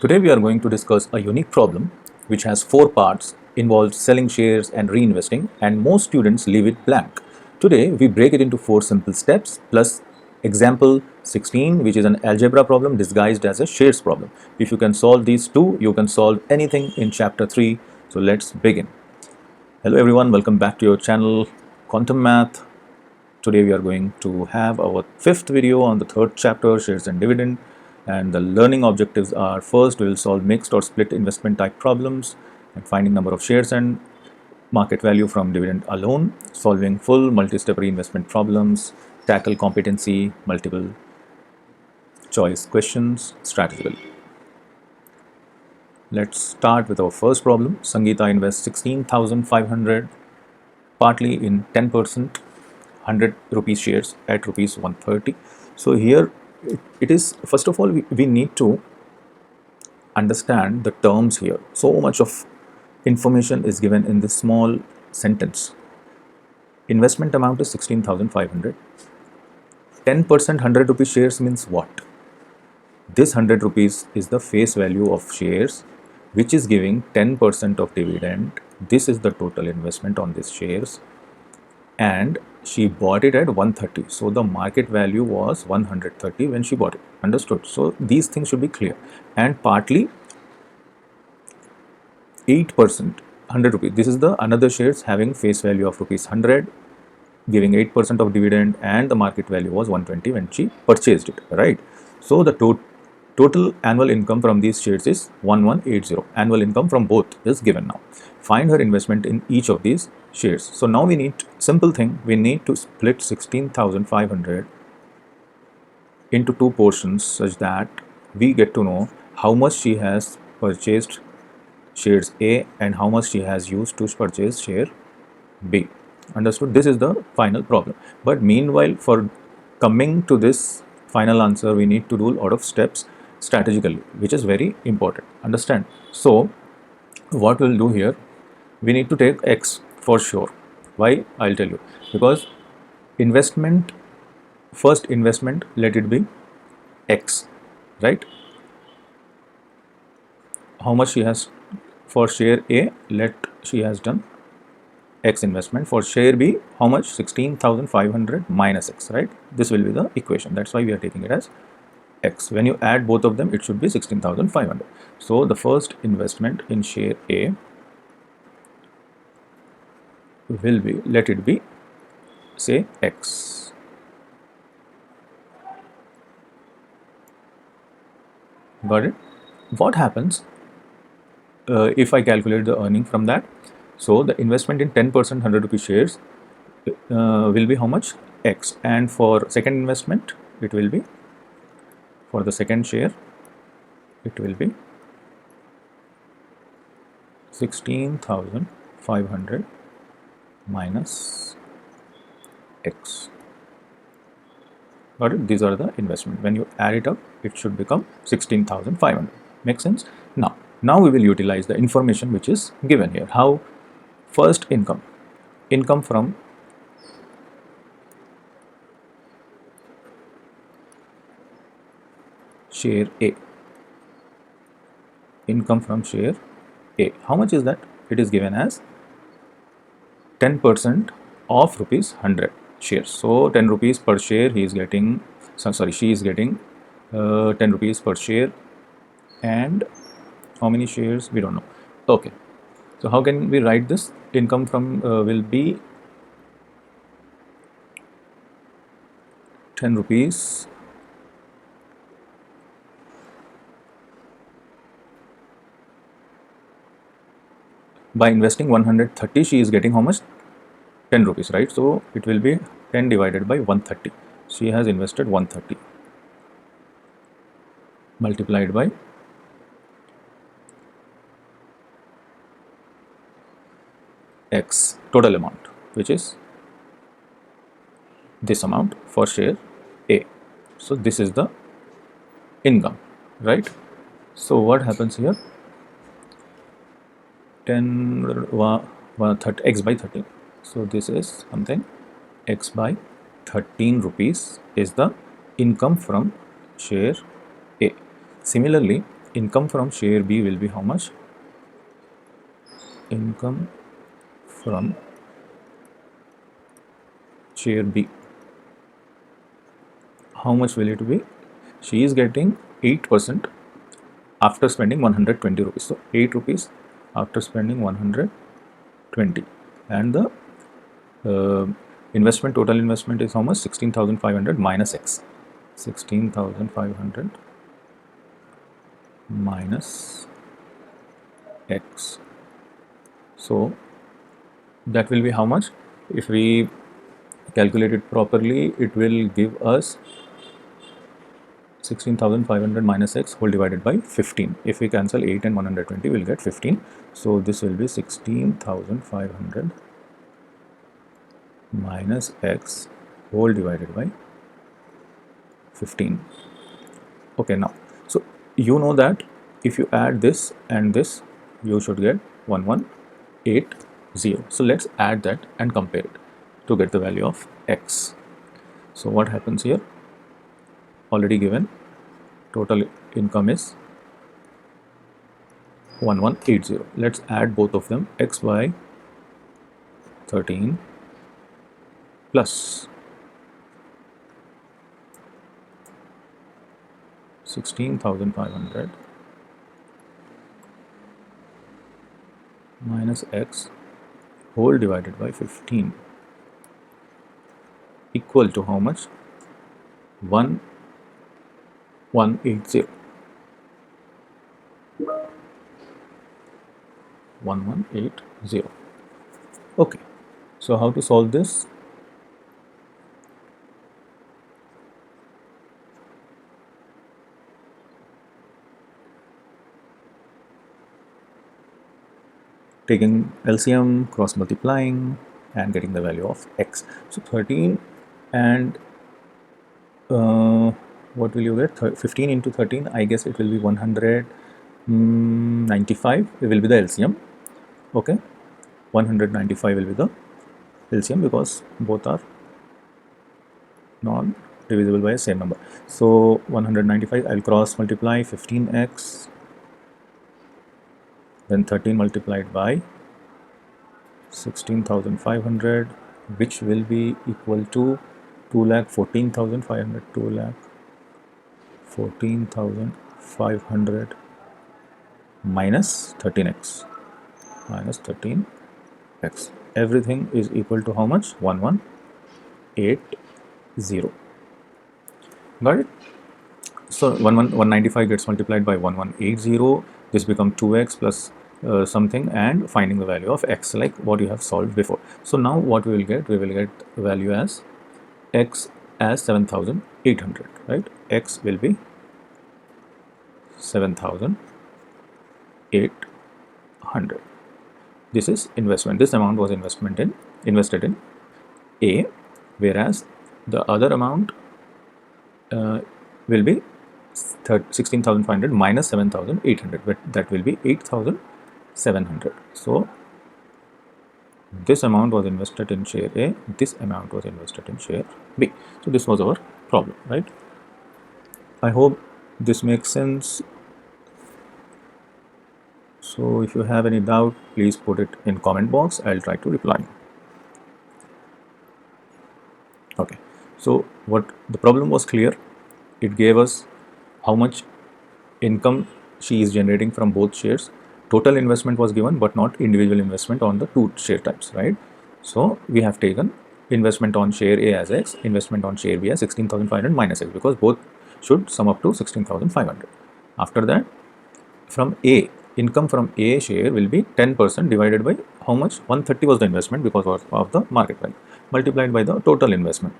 Today we are going to discuss a unique problem which has 4 parts, involves selling shares and reinvesting, and most students leave it blank. Today we break it into 4 simple steps plus example 16, which is an algebra problem disguised as a shares problem. If you can solve these two, you can solve anything in chapter 3. So let's begin. Hello everyone, welcome back to your channel Quantum Math. Today we are going to have our 5th video on the 3rd chapter, shares and dividend. And the learning objectives are: first, we will solve mixed or split investment type problems and finding number of shares and market value from dividend alone, solving full multi-step reinvestment problems, tackle competency multiple choice questions strategically. Let's start with our first problem. Sangeeta invests 16,500 partly in 10% 100 rupees shares at rupees 130. So here it is, first of all, we need to understand the terms here. So much of information is given in this small sentence. Investment amount is 16,500. 10% 100 rupees shares means what? This 100 rupees is the face value of shares which is giving 10% of dividend. This is the total investment on these shares, and she bought it at 130. So the market value was 130 when she bought it. Understood? So these things should be clear. And partly 8%, 100 rupees. This is the another shares having face value of rupees 100, giving 8% of dividend, and the market value was 120 when she purchased it, right? So the total annual income from these shares is 1180. Annual income from both is given now. Find her investment in each of these shares. So now we need, simple thing, we need to split 16,500 into 2 portions such that we get to know how much she has purchased shares A and how much she has used to purchase share B. Understood? This is the final problem. But meanwhile, for coming to this final answer, we need to do a lot of steps strategically, which is very important. Understand? So what we'll do here, we need to take X for sure. Why? I'll tell you. Because investment, first investment, let it be X, right? How much she has for share A, let she has done X investment. For share B, how much? 16,500 minus X, right? This will be the equation. That's why we are taking it as X. When you add both of them, it should be 16,500. So the first investment in share A will be, let it be, say X. Got it? What happens if I calculate the earning from that? So the investment in 10% 100 rupee shares will be how much? X. And for second investment, it will be, for the second share, it will be 16,500 minus X. Got it? These are the investment. When you add it up, it should become 16,500. Make sense? Now we will utilize the information which is given here. How? First, income from share A. Income from share A. How much is that? It is given as 10% of rupees 100 shares. So 10 rupees per share he is getting, she is getting 10 rupees per share. And how many shares? We don't know. Okay. So how can we write this? Income from will be 10 rupees by investing 130. She is getting how much? 10 rupees, right? So it will be 10 divided by 130. She has invested 130 multiplied by X, total amount, which is this amount for share A. So this is the income, right? So what happens here? 10 30, X by 30. So this is something X by 13 rupees is the income from share A. Similarly, income from share B will be how much? Income from share B. How much will it be? She is getting 8% after spending 120 rupees. So 8 rupees after spending 120. And the investment, total investment is how much? 16,500 minus X. 16,500 minus X. So that will be how much? If we calculate it properly, it will give us 16,500 minus X whole divided by 15. If we cancel 8 and 120, we'll get 15. So this will be 16,500 minus X whole divided by 15. Okay, now, so you know that if you add this and this, you should get 1180. So let's add that and compare it to get the value of X. So what happens here? Already given, total income is 1180. Let's add both of them, X by 13 plus 16,500 minus X whole divided by 15 equal to how much? 1180. 1180. Okay, so how to solve this? Taking LCM, cross multiplying and getting the value of X. So 13 and what will you get? 15 into 13, I guess it will be 195. It will be the LCM. Okay, 195 will be the LCM because both are non-divisible by the same number. So 195, I will cross multiply 15x, then 13 multiplied by 16,500, which will be equal to 2,14,500. 2,14,500 minus 13x. Minus 13x. Everything is equal to how much? 1180. Got it? So 195 gets multiplied by 1180. This becomes 2x plus something and finding the value of X, like what you have solved before. So now what we will get? We will get value as X as 7,800, right? X will be 7,800. This is investment. This amount was invested in A, whereas the other amount will be 16,500 minus 7,800, but that will be 8,700. So this amount was invested in share A, this amount was invested in share B. So this was our problem, right? I hope this makes sense. So if you have any doubt, please put it in comment box. I'll try to reply. Okay, so what the problem was clear. It gave us how much income she is generating from both shares. Total investment was given, but not individual investment on the two share types, right? So we have taken investment on share A as X, investment on share B as 16,500 minus X, because both should sum up to 16,500. After that, from A, income from A share will be 10% divided by how much? 130 was the investment because of the market value, multiplied by the total investment,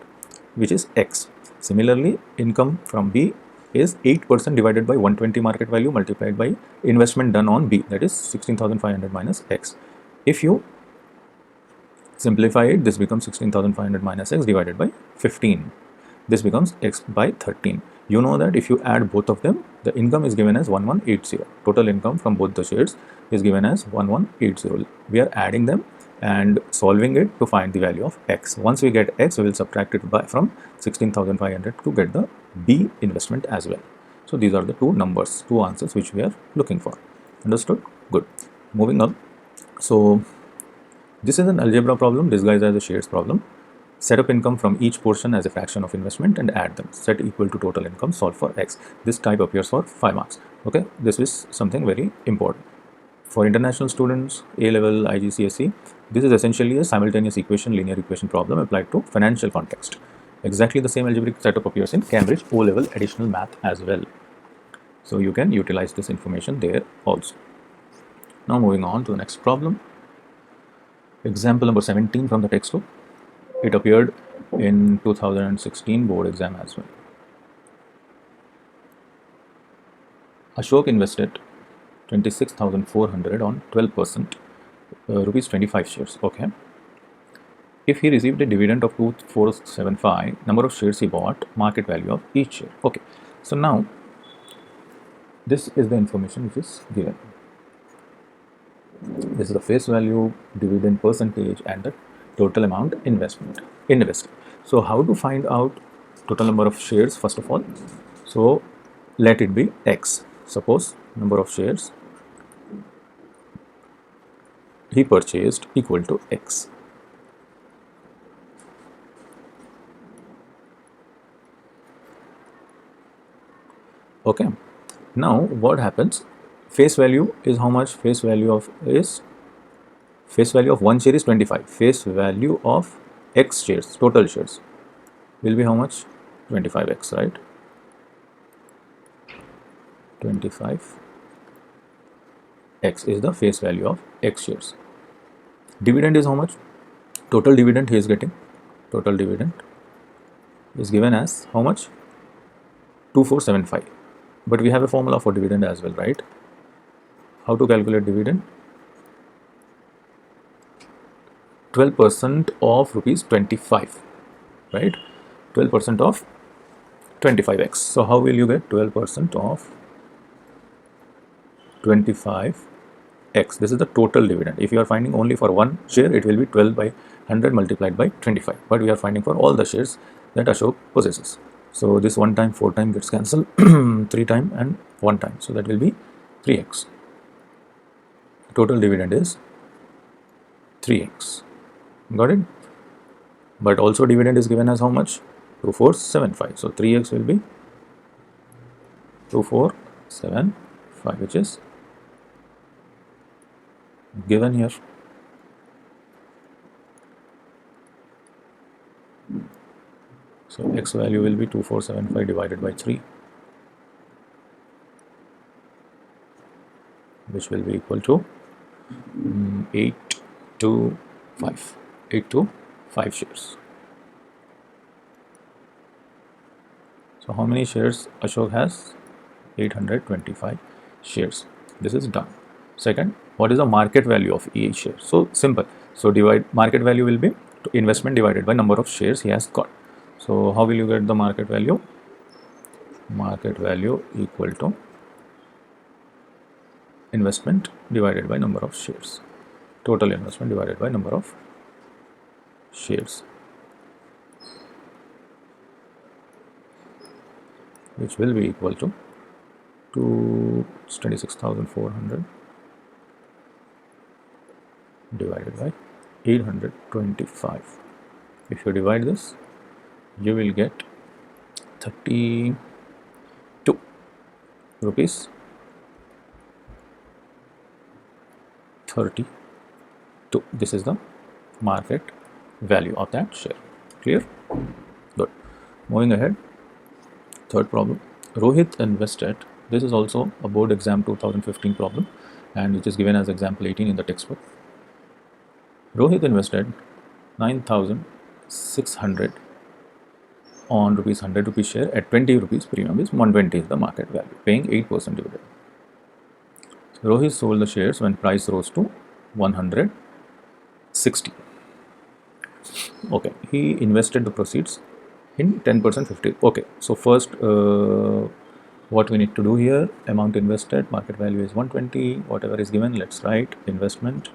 which is X. Similarly, income from B is 8% divided by 120 market value multiplied by investment done on B, that is 16,500 minus X. If you simplify it, this becomes 16,500 minus X divided by 15. This becomes X by 13. You know that if you add both of them, the income is given as 1180. Total income from both the shares is given as 1180. We are adding them and solving it to find the value of X. Once we get X, we will subtract it from 16,500 to get the B investment as well. So these are the two numbers, two answers which we are looking for. Understood? Good. Moving on. So this is an algebra problem disguised as a shares problem. Set up income from each portion as a fraction of investment and add them. Set equal to total income, solve for x. This type appears for 5 marks. Okay, this is something very important. For international students, A-level, IGCSE, this is essentially a simultaneous equation, linear equation problem applied to financial context. Exactly the same algebraic setup appears in Cambridge O-level additional math as well. So you can utilize this information there also. Now moving on to the next problem. Example number 17 from the textbook. It appeared in 2016 board exam as well. Ashok invested 26,400 on 12%, rupees 25 shares. Okay. If he received a dividend of 2475, number of shares he bought, market value of each share. Okay. So now this is the information which is given. This is the face value, dividend percentage, and the total amount invested. So how to find out total number of shares? First of all, so let it be X. Suppose number of shares he purchased equal to X. Okay. Now what happens? Face value is how much? Face value of one share is 25. Face value of X shares, total shares, will be how much? 25x, right? 25x is the face value of X shares. Dividend is how much? Total dividend he is getting. Total dividend is given as how much? 2475. But we have a formula for dividend as well, right? How to calculate dividend? 12% of rupees 25, right? 12% of 25x. So how will you get 12% of 25x? This is the total dividend. If you are finding only for one share, it will be 12 by 100 multiplied by 25. But we are finding for all the shares that Ashok possesses. So this 1 time, 4 time gets cancelled, 3 time and 1 time. So that will be 3x. Total dividend is 3x. Got it? But also dividend is given as how much? 2475. So 3x will be 2475, which is given here. So x value will be 2475 divided by 3, which will be equal to 8 to 5. 8 to 5 shares. So how many shares Ashok has? 825 shares. This is done. Second, what is the market value of each share? So simple. So divide market value will be investment divided by number of shares he has got. So how will you get the market value? Market value equal to investment divided by number of shares. Total investment divided by number of shares, which will be equal to 26,400 divided by 825. If you divide this, you will get 32 rupees 32. This is the market value of that share. Clear? Good. Moving ahead. Third problem. Rohit invested. This is also a board exam 2015 problem, and which is given as example 18 in the textbook. Rohit invested 9,600 on rupees 100 rupees share at 20 rupees premium, is 120 is the market value, paying 8% dividend. So Rohit sold the shares when price rose to 160. Okay, he invested the proceeds in 10%, 50. Okay, so first what we need to do here, amount invested, market value is 120, whatever is given, let's write investment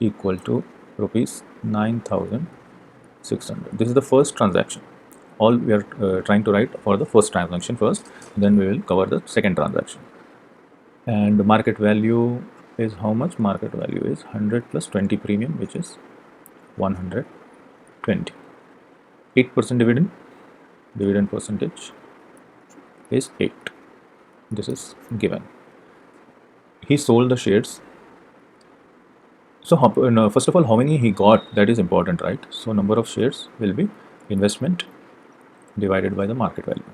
equal to rupees 9,600. This is the first transaction all we are trying to write for the first transaction first, then we will cover the second transaction. And the market value is how much? Market value is 100 plus 20 premium, which is 120. 8% dividend. Dividend percentage is 8. This is given. He sold the shares. So first of all, how many he got, that is important, right? So number of shares will be investment divided by the market value.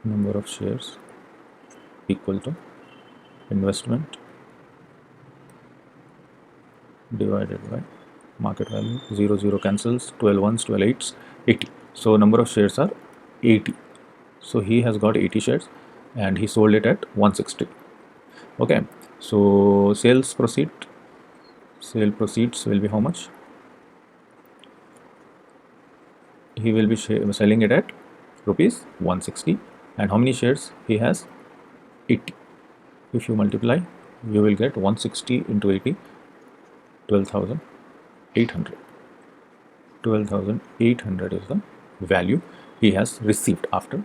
Number of shares equal to investment divided by market value. 0 0 cancels, 12 ones, 12 eights, 80. So number of shares are 80. So he has got 80 shares and he sold it at 160. Okay, so sale proceeds will be how much? He will be selling it at rupees 160. And how many shares he has? 80. If you multiply, you will get 160 into 80, 12,800. 12,800 is the value he has received after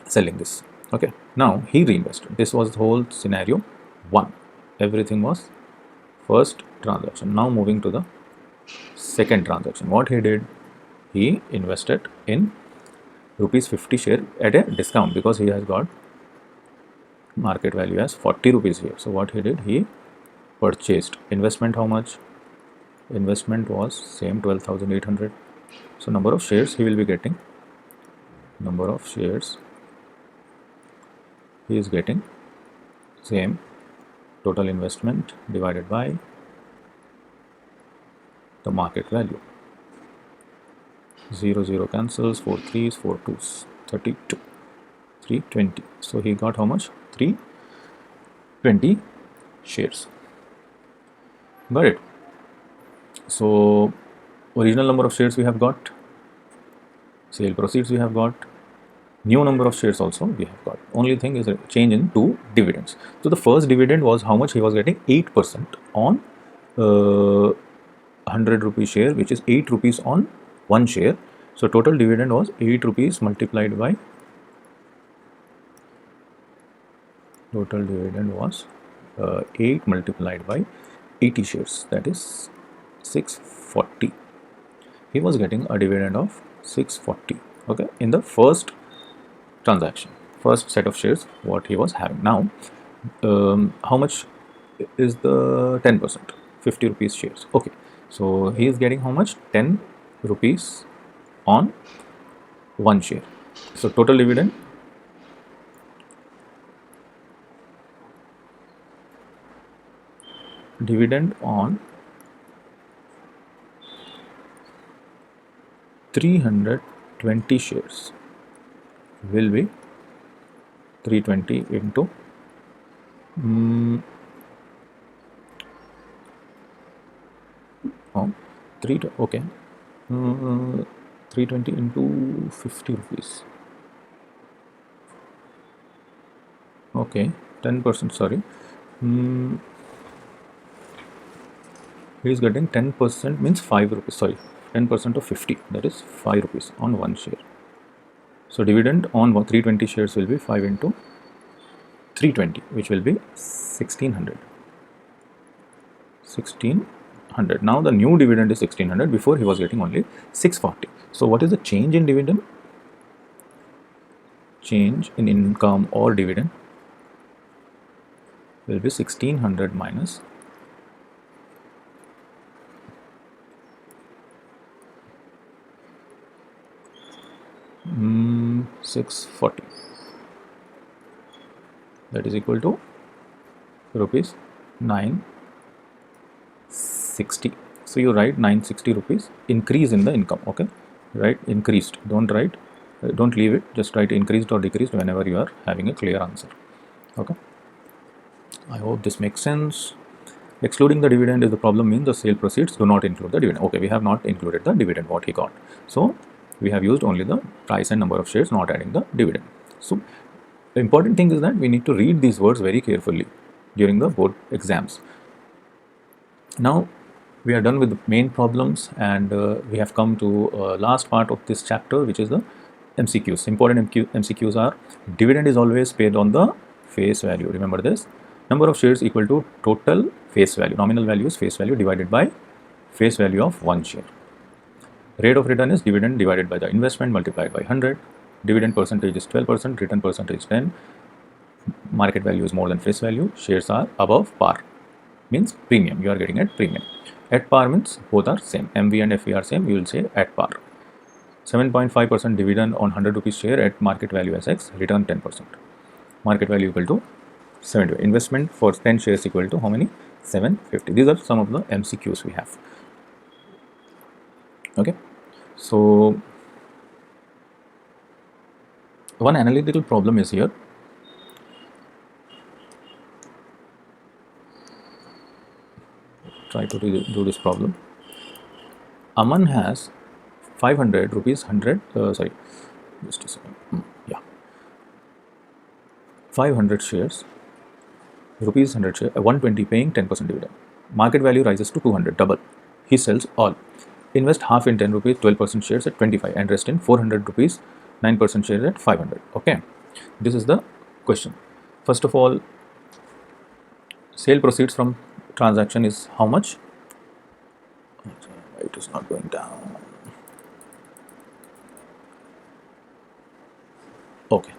selling this. Okay, now he reinvested. This was the whole scenario 1. Everything was first transaction. Now moving to the second transaction. What he did, he invested in rupees 50 share at a discount because he has got market value as 40 rupees here. So what he did, he purchased. Investment how much? Investment was same 12,800. So number of shares he will be getting. Number of shares he is getting same, total investment divided by the market value. 0 0 cancels, 4 3s, 4 2s, 32, 320. So he got how much? 320 shares. Got it? So original number of shares we have got, sale proceeds we have got, new number of shares also we have got. Only thing is a change in 2 dividends. So the first dividend was how much? He was getting 8% on 100 rupee share, which is 8 rupees on 1 share. So total dividend was 8 rupees multiplied by, total dividend was 8 multiplied by 80 shares, that is 640. He was getting a dividend of 640. Okay, in the first transaction, first set of shares what he was having. Now how much is the 10%? 50 rupees shares. Okay, so he is getting how much? 10 rupees on 1 share. So total dividend on 320 shares will be 320 into okay, 320 into 50 rupees. Okay, 10%, sorry. He is getting 10% means 5 rupees, sorry, 10% of 50, that is 5 rupees on 1 share. So dividend on 320 shares will be 5 into 320, which will be 1600. 1600. Now the new dividend is 1600. Before he was getting only 640. So what is the change in dividend? Change in income or dividend will be 1600 minus 640. That is equal to rupees 960. So you write 960 rupees increase in the income. Okay, right? Increased. Don't write. Don't leave it. Just write increased or decreased whenever you are having a clear answer. Okay. I hope this makes sense. Excluding the dividend is the problem, means the sale proceeds do not include the dividend. Okay, we have not included the dividend what he got. So we have used only the price and number of shares, not adding the dividend. So the important thing is that we need to read these words very carefully during the board exams. Now we are done with the main problems, and we have come to last part of this chapter, which is the MCQs. Important MCQs are: dividend is always paid on the face value. Remember this. Number of shares equal to total face value. Nominal value is face value divided by face value of one share. Rate of return is dividend divided by the investment multiplied by 100. Dividend percentage is 12%, return percentage 10. Market value is more than face value. Shares are above par, means premium. You are getting at premium. At par means both are same. MV and FV are same. You will say at par. 7.5% dividend on 100 rupees share at market value as X. Return 10%. Market value equal to 70. Investment for 10 shares equal to how many? 750. These are some of the MCQs we have. Okay. So one analytical problem is here. Try to do this problem. Aman has 500 rupees 100 sorry, just a second. Yeah, 500 shares, rupees 100 share, 120 paying 10% dividend. Market value rises to 200, double. He sells all. Invest half in 10 rupees, 12% shares at 25, and rest in 400 rupees, 9% shares at 500. Okay, this is the question. First of all, sale proceeds from transaction is how much? It is not going down. Okay,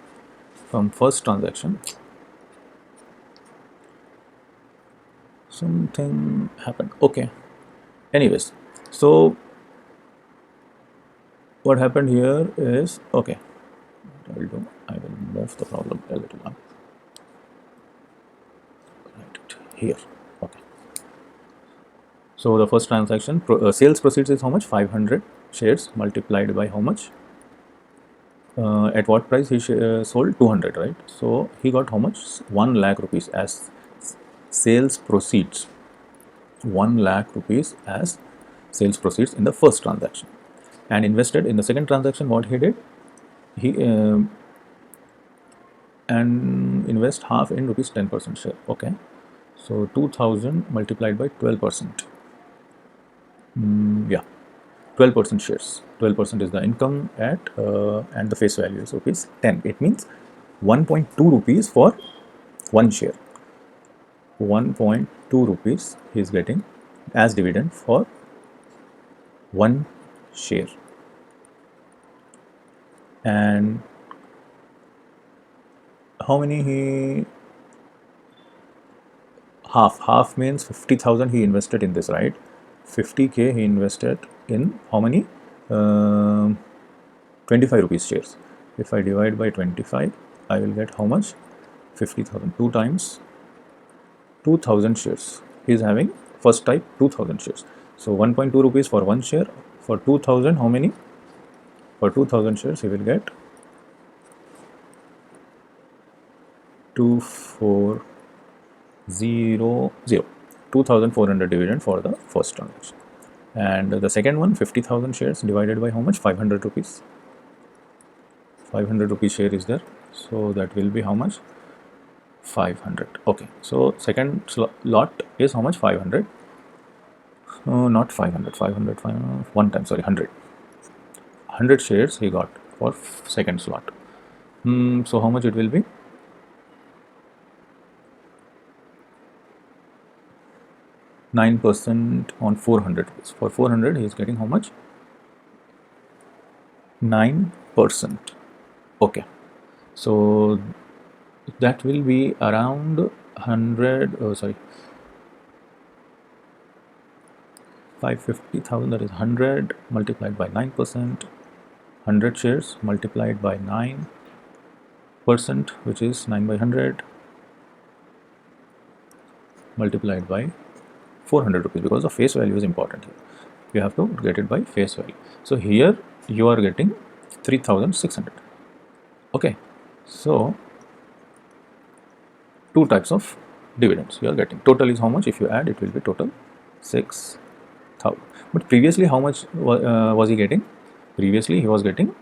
from first transaction something happened. Okay, anyways, so what happened here is, okay, what I will do, I will move the problem a little up. Write it here. Okay, so the first transaction, sales proceeds is how much? 500 shares multiplied by how much? At what price he sold? 200, right? So he got how much? 1 lakh rupees as sales proceeds. 1 lakh rupees as sales proceeds in the first transaction. And invested in the second transaction, what he did? He and invest half in rupees 10% share. Okay, so 2000 multiplied by 12%. Yeah, 12% shares. 12% is the income at and the face value is rupees 10. It means 1.2 rupees for one share. 1.2 rupees he is getting as dividend for one share. And how many he? Half means 50,000 he invested in this, right? 50k he invested in how many? 25 rupees shares. If I divide by 25, I will get how much? 50,000. 2 times 2000 shares. He is having first type 2000 shares. So 1.2 rupees for one share. For 2000, how many? For 2000 shares, he will get 2400 dividend for the first transaction. And the second one, 50,000 shares divided by how much? 500 rupees. 500 rupees share is there. So that will be how much? 500. Okay, so second lot is how much? 500. Not 500. 500. One time, sorry, 100. 100 shares he got for second slot. So how much it will be? 9% on 400 rupees. For 400 he is getting how much? 9%. Okay, so that will be around 100, 550,000, that is 100 multiplied by 9%, 100 shares multiplied by 9%, which is 9 by 100 multiplied by 400 rupees, because the face value is important here. You have to get it by face value. So here you are getting 3,600. Okay, so two types of dividends you are getting. Total is how much? If you add, it will be total 6,000. But previously, how much was he getting? Previously, he was getting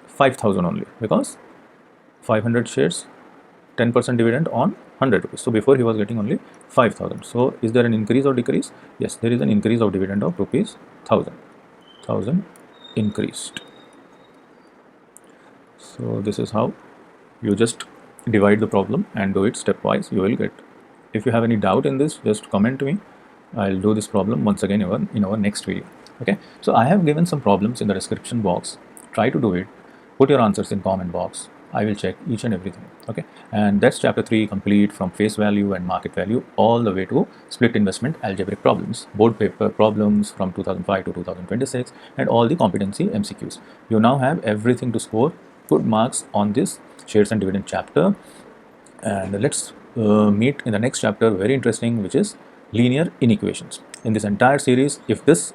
5,000 only, because 500 shares 10% dividend on 100 rupees. So before he was getting only 5,000. So is there an increase or decrease? Yes, there is an increase of dividend of rupees 1,000 increased. So this is how you just divide the problem and do it stepwise. You will get. If you have any doubt in this, just comment to me. I'll do this problem once again in our next video. Okay. So I have given some problems in the description box. Try to do it. Put your answers in comment box. I will check each and everything. Okay. And that's chapter 3 complete, from face value and market value all the way to split investment algebraic problems, board paper problems from 2005 to 2026, and all the competency MCQs. You now have everything to score good marks on this shares and dividend chapter. And let's meet in the next chapter, very interesting, which is linear inequations. In this entire series, if this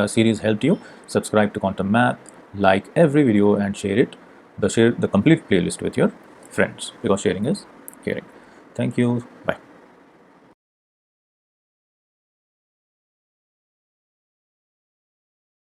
series helped you, subscribe to Quantum Math, like every video, and share the complete playlist with your friends, because sharing is caring. Thank you.